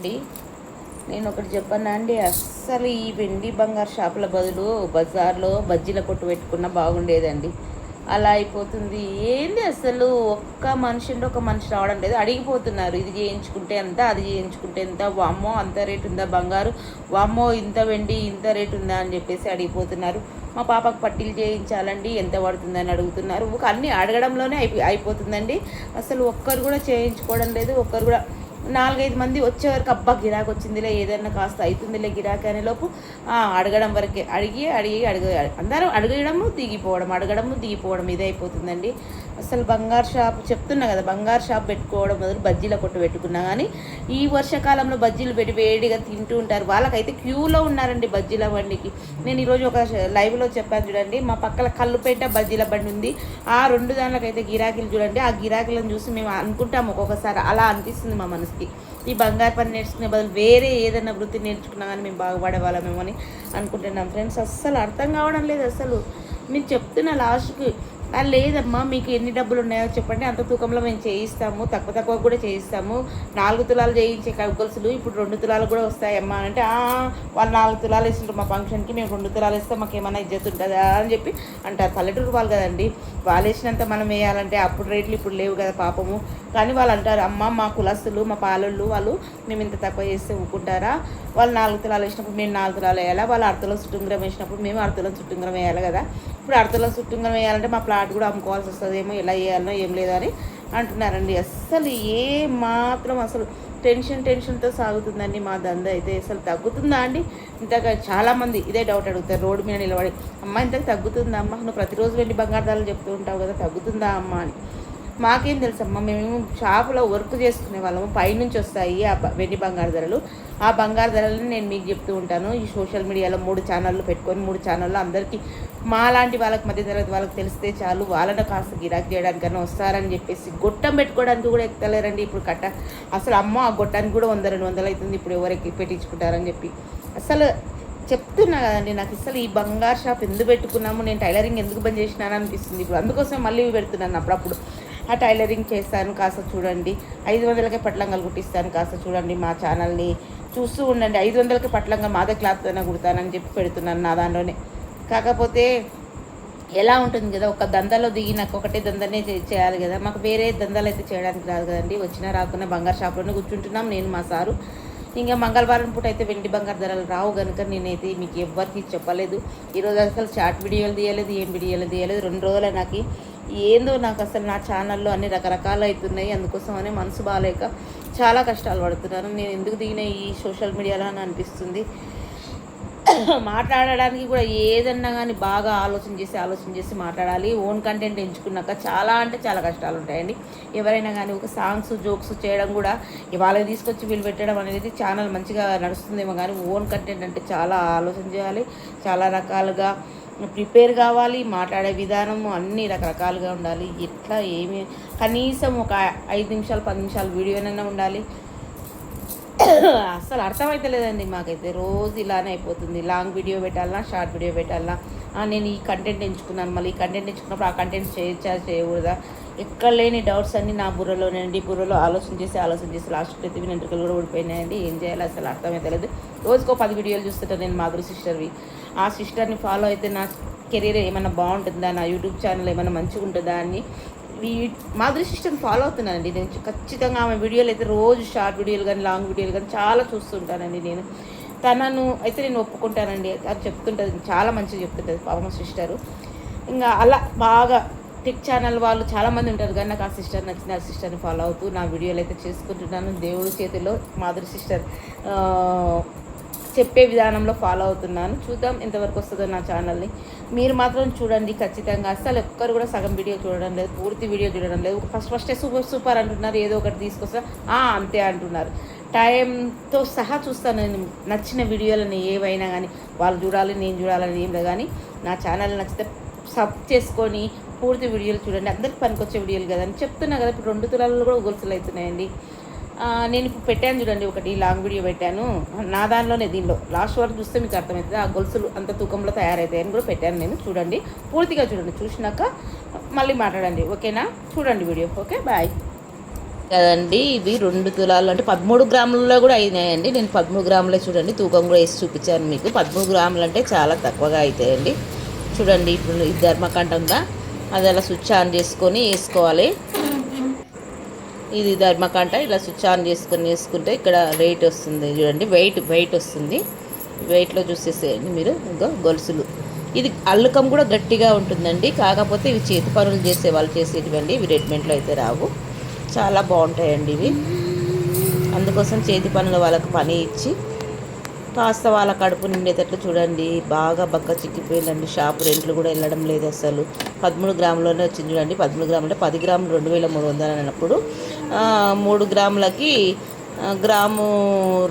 అండి. నేను ఒకటి చెప్పనా అండి, అస్సలు ఈ వెండి బంగారు షాపుల బదులు బజార్లో బజ్జీల కొట్టు పెట్టుకున్నా బాగుండేదండి. అలా అయిపోతుంది. ఏంది అసలు ఒక్క మనిషి అంటే ఒక మనిషి రావడం లేదు. అడిగిపోతున్నారు, ఇది చేయించుకుంటే ఎంత, అది చేయించుకుంటే ఎంత, వామ్మో అంత రేటు ఉందా బంగారు, వామ్మో ఇంత వెండి ఇంత రేటు ఉందా అని చెప్పేసి అడిగిపోతున్నారు. మా పాపకు పట్టీలు చేయించాలండి, ఎంత పడుతుందని అడుగుతున్నారు. ఒక అన్నీ అడగడంలోనే అయిపోతుందండి. అసలు ఒక్కరు కూడా చేయించుకోవడం లేదు. ఒక్కరు కూడా 4-5 మంది వచ్చేవరకు అబ్బా గిరాకీ వచ్చిందిలే, ఏదైనా కాస్త అవుతుందిలే గిరాకీ అనే లోపు అడగడం వరకే, అందరూ అడగడము దిగిపోవడం ఇదే అయిపోతుందండి. అసలు బంగారు షాప్ చెప్తున్నా కదా, బంగారు షాప్ పెట్టుకోవడం బదులు బజ్జీల కొట్టు పెట్టుకున్నా. కానీ ఈ వర్షాకాలంలో బజ్జీలు పెట్టి వేడిగా తింటూ ఉంటారు. వాళ్ళకైతే క్యూలో ఉన్నారండి బజ్జీల బండికి. నేను ఈరోజు ఒక లైవ్లో చెప్పాను చూడండి, మా పక్కన కల్లుపేట బజ్జీల బండి ఉంది. ఆ 2 దానికైతే గిరాకీలు చూడండి. ఆ గిరాకీలను చూసి మేము అనుకుంటాము ఒక్కొక్కసారి, అలా అనిపిస్తుంది మా మనసుకి. ఈ బంగారు పని నేర్చుకునే బదులు వేరే ఏదైనా వృత్తి నేర్చుకున్నా కానీ మేము బాగుపడే వాళ్ళమేమో అని అనుకుంటున్నాం ఫ్రెండ్స్. అస్సలు అర్థం కావడం లేదు. అసలు మీరు చెప్తున్న లాస్ట్కి లేదమ్మా మీకు ఎన్ని డబ్బులు ఉన్నాయో చెప్పండి, అంత తూకంలో మేము చేయిస్తాము, తక్కువ కూడా చేయిస్తాము. 4 తులాలు చేయించే గొలుసులు ఇప్పుడు 2 తులాలు కూడా వస్తాయమ్మా అంటే, వాళ్ళు 4 తులాలు ఇస్తుంటారు మా ఫంక్షన్కి, మేము 2 తులాలు ఇస్తాం, మాకు ఏమైనా ఇజ్జత్ ఉంటుందా అని చెప్పి అంటారు. పల్లెటూరు వాళ్ళు కదండి, వాళ్ళు వేసినంత మనం వేయాలంటే అప్పుడు రేట్లు ఇప్పుడు లేవు కదా పాపము. కానీ వాళ్ళు అంటారు, అమ్మ మా కులస్తులు మా పాలోళ్ళు వాళ్ళు మేము ఇంత తక్కువ చేస్తే ఊరుకుంటారా, వాళ్ళు 4 తులాలు వేసినప్పుడు మేము 4 తులాలు వేయాలా, వాళ్ళు అర్ధలో చుట్టుంగరం వేసినప్పుడు మేము అర్ధలో చుట్టుంగరం వేయాలి కదా. ఇప్పుడు అర్ధలో చుట్టుంగరం వేయాలంటే మా ప్లాట్ కూడా అమ్ముకోవాల్సి వస్తుందేమో, ఎలా వేయాలనో ఏం లేదని అంటున్నారండి. అస్సలు ఏ మాత్రం అసలు టెన్షన్తో సాగుతుందండి మా దంద అయితే. అసలు తగ్గుతుందా అండి? ఇంతగా చాలామంది ఇదే డౌట్ అడుగుతారు రోడ్డు మీద నిలబడి, అమ్మ ఇంతకు తగ్గుతుందా అమ్మ, నువ్వు ప్రతిరోజు వెండి బంగారు ధరలు చెప్తూ ఉంటావు కదా, తగ్గుతుందా అమ్మ అని. మాకేం తెలుసమ్మా, మేము షాపులో వర్క్ చేసుకునే వాళ్ళము, పైనుంచి వస్తాయి ఆ వెండి బంగారు ధరలు. ఆ బంగారు ధరలను నేను మీకు చెప్తూ ఉంటాను. ఈ సోషల్ మీడియాలో 3 ఛానళ్ళు పెట్టుకొని 3 ఛానళ్ళు అందరికీ మాలాంటి వాళ్ళకి మధ్య తరగతి వాళ్ళకి తెలిస్తే చాలు, వాళ్ళని కాస్త గిరాకీ చేయడానికన్నా వస్తారని చెప్పేసి గొట్టం పెట్టుకోవడానికి కూడా ఎక్కలేరండి ఇప్పుడు కట్ట. అసలు అమ్మ ఆ గొట్టానికి కూడా 100-200 అవుతుంది ఇప్పుడు, ఎవరికి పెట్టించుకుంటారని చెప్పి. అసలు చెప్తున్నా కదండి, నాకు అసలు ఈ బంగారు షాప్ ఎందుకు పెట్టుకున్నాము, నేను టైలరింగ్ ఎందుకు బంద్ చేసినాను అనిపిస్తుంది ఇప్పుడు. అందుకోసం మళ్ళీ పెడుతున్నాను అప్పుడప్పుడు. ఆ టైలరింగ్ చేస్తాను, కాస్త చూడండి. 500కే పట్లంగాలు కుట్టిస్తాను, కాస్త చూడండి. మా ఛానల్ని చూస్తూ ఉండండి. 500కి పట్లంగా మాదే క్లాత్తోనే కుడతానని చెప్పి పెడుతున్నాను నా దాంట్లోనే. కాకపోతే ఎలా ఉంటుంది కదా, ఒక దందాలో దిగి నాకు ఒకటే దందనే చేయాలి కదా, మాకు వేరే దందాలు అయితే చేయడానికి రాదు కదండి. వచ్చినా రాకుండా బంగారు షాప్లోనే కూర్చుంటున్నాం నేను మా సారు. ఇంకా మంగళవారం పూట అయితే వెండి బంగారు ధరలు రావు కనుక నేనైతే మీకు ఎవ్వరికి చెప్పలేదు. ఈరోజు అసలు షార్ట్ వీడియోలు తీయలేదు, ఏం వీడియోలు తీయలేదు. 2 రోజులే నాకు ఏందో, నాకు అసలు నా ఛానల్లో అన్ని రకరకాలు అవుతున్నాయి. అందుకోసం అని మనసు బాగాలేక చాలా కష్టాలు పడుతున్నాను. నేను ఎందుకు దిగిన ఈ సోషల్ మీడియాలో అని అనిపిస్తుంది. మాట్లాడడానికి కూడా ఏదన్నా కానీ బాగా ఆలోచన చేసి మాట్లాడాలి. ఓన్ కంటెంట్ ఎంచుకున్నాక చాలా అంటే చాలా కష్టాలు ఉంటాయండి. ఎవరైనా కానీ ఒక సాంగ్స్ జోక్స్ చేయడం కూడా వాళ్ళకి తీసుకొచ్చి వీళ్ళు పెట్టడం అనేది ఛానల్ మంచిగా నడుస్తుందేమో, కానీ ఓన్ కంటెంట్ అంటే చాలా ఆలోచన చేయాలి, చాలా రకాలుగా ప్రిపేర్ కావాలి, మాట్లాడే విధానం అన్నీ రకరకాలుగా ఉండాలి. ఎట్లా ఏమి కనీసం ఒక 5 నిమిషాలు 10 నిమిషాలు వీడియోనైనా ఉండాలి. అసలు అర్థమైతే లేదండి మాకైతే. రోజు ఇలానే అయిపోతుంది. లాంగ్ వీడియో పెట్టాలన్నా, షార్ట్ వీడియో పెట్టాలన్నా, నేను ఈ కంటెంట్ ఎంచుకున్నాను, మళ్ళీ ఈ కంటెంట్ ఎంచుకున్నప్పుడు ఆ కంటెంట్ చేయకూడదా, ఎక్కడ లేని డౌట్స్ అన్నీ నా బుర్రలో ఆలోచన చేసి లాస్ట్ ప్రతి వెంట్రుకలు కూడా ఊడిపోయినాయండి. ఏం చేయాలి అసలు అర్థమైతే లేదు. రోజుకో 10 వీడియోలు చూస్తుంటాను నేను మాధురి సిస్టర్వి. ఆ సిస్టర్ని ఫాలో అయితే నా కెరీర్ ఏమైనా బాగుంటుందా, నా యూట్యూబ్ ఛానల్ ఏమైనా మంచిగా ఉంటుందా అని మాధురి సిస్టర్ని ఫాలో అవుతున్నానండి నేను. ఖచ్చితంగా ఆమె వీడియోలు అయితే రోజు షార్ట్ వీడియోలు కానీ లాంగ్ వీడియోలు కానీ చాలా చూస్తుంటానండి నేను. తనను అయితే నేను ఒప్పుకుంటానండి, అది చెప్తుంటుంది, చాలా మంచిగా చెప్తుంటుంది పాపం సిస్టరు. ఇంకా అలా బాగా టెక్ ఛానల్ వాళ్ళు చాలామంది ఉంటారు కానీ నాకు ఆ సిస్టర్ నచ్చింది, ఆ సిస్టర్ని ఫాలో అవుతూ నా వీడియోలు అయితే చేసుకుంటున్నాను. దేవుడి చేతిలో మాధురి సిస్టర్ చెప్పే విధానంలో ఫాలో అవుతున్నాను. చూద్దాం ఎంతవరకు వస్తుందో నా ఛానల్ని. మీరు మాత్రం చూడండి ఖచ్చితంగా. అసలు ఒక్కరు కూడా సగం వీడియో చూడడం లేదు, పూర్తి వీడియో చూడడం లేదు. ఫస్టే సూపర్ అంటున్నారు, ఏదో ఒకటి తీసుకొస్తా అంతే అంటున్నారు. టైంతో సహా చూస్తాను నేను నచ్చిన వీడియోలని, ఏవైనా కానీ వాళ్ళు చూడాలి నేను చూడాలని ఏం లేదు. కానీ నా ఛానల్ నచ్చితే సబ్ చేసుకొని పూర్తి వీడియోలు చూడండి. అందరికి పనికొచ్చే వీడియోలు కదా అని చెప్తున్నా కదా. ఇప్పుడు 2 తులాలు కూడా గొలుసులు అవుతున్నాయండి. నేను ఇప్పుడు పెట్టాను చూడండి, ఒకటి లాంగ్ వీడియో పెట్టాను నా దానిలోనే. దీనిలో లాస్ట్ వరకు చూస్తే మీకు అర్థమవుతుంది ఆ గొలుసులు అంత తూకంలో తయారవుతాయని కూడా పెట్టాను నేను. చూడండి, పూర్తిగా చూడండి, చూసినాక మళ్ళీ మాట్లాడండి, ఓకేనా? చూడండి వీడియో. Okay, bye. కదండి ఇవి 2 తులాలు అంటే 13 గ్రాములలో కూడా అయినాయండి. నేను 13 గ్రాములే చూడండి, తూకం కూడా వేసి చూపించాను మీకు. 13 గ్రాములు అంటే చాలా తక్కువగా అవుతాయండి. చూడండి ఇప్పుడు ఈ ధర్మకంట ఉందా, అది అలా స్విచ్ ఆన్ చేసుకొని వేసుకోవాలి. ఇది ధర్మకంట ఇలా స్విచ్ ఆన్ చేసుకొని వేసుకుంటే ఇక్కడ రేట్ వస్తుంది చూడండి, వెయిట్ వస్తుంది. వెయిట్లో చూసేసేయండి మీరు. ఇంకా గొలుసులు, ఇది అల్లుకం కూడా గట్టిగా ఉంటుందండి. కాకపోతే ఇవి చేతి పనులు చేసే వాళ్ళు చేసేటివండి, ఇవి రెడీమేడ్లో అయితే రావు. చాలా బాగుంటాయండి ఇవి. అందుకోసం చేతి పనుల వాళ్ళకి పని ఇచ్చి కాస్త వాళ్ళ కడుపు నిండేటట్లు చూడండి. బాగా బక్క చిక్కిపోయిందండి. షాపు రెంట్లు కూడా వెళ్ళడం లేదు అసలు. 13 గ్రాములోనే వచ్చింది చూడండి. 13 గ్రాములు అంటే 10 గ్రాములు 2300 అన్నప్పుడు 3 గ్రాములకి గ్రాము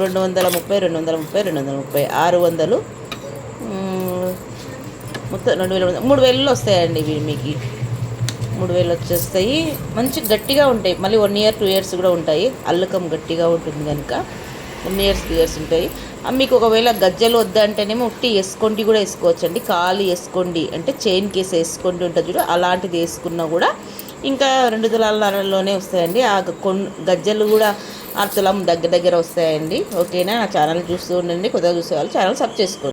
230 600 మొత్తం 3000 వస్తాయండి ఇవి మీకు. 3000 వచ్చేస్తాయి. మంచి గట్టిగా ఉంటాయి. మళ్ళీ 1 year 2 years కూడా ఉంటాయి. అల్లకం గట్టిగా ఉంటుంది కనుక 1 years 2 years ఉంటాయి. మీకు ఒకవేళ గజ్జలు వద్దంటేనేమో ఉట్టి వేసుకోండి కూడా వేసుకోవచ్చండి. కాలు వేసుకోండి అంటే చైన్ కేసు వేసుకోండి ఉంటుంది చూడ, అలాంటిది వేసుకున్నా కూడా ఇంకా 2 తులాలలోనే వస్తాయండి. ఆ గజ్జలు కూడా 6 తులం దగ్గర వస్తాయండి. ఓకేనా? నా ఛానల్ చూస్తూ ఉండండి. కొత్తగా చూసే వాళ్ళు ఛానల్ సబ్స్క్రైబ్ చేసుకోండి.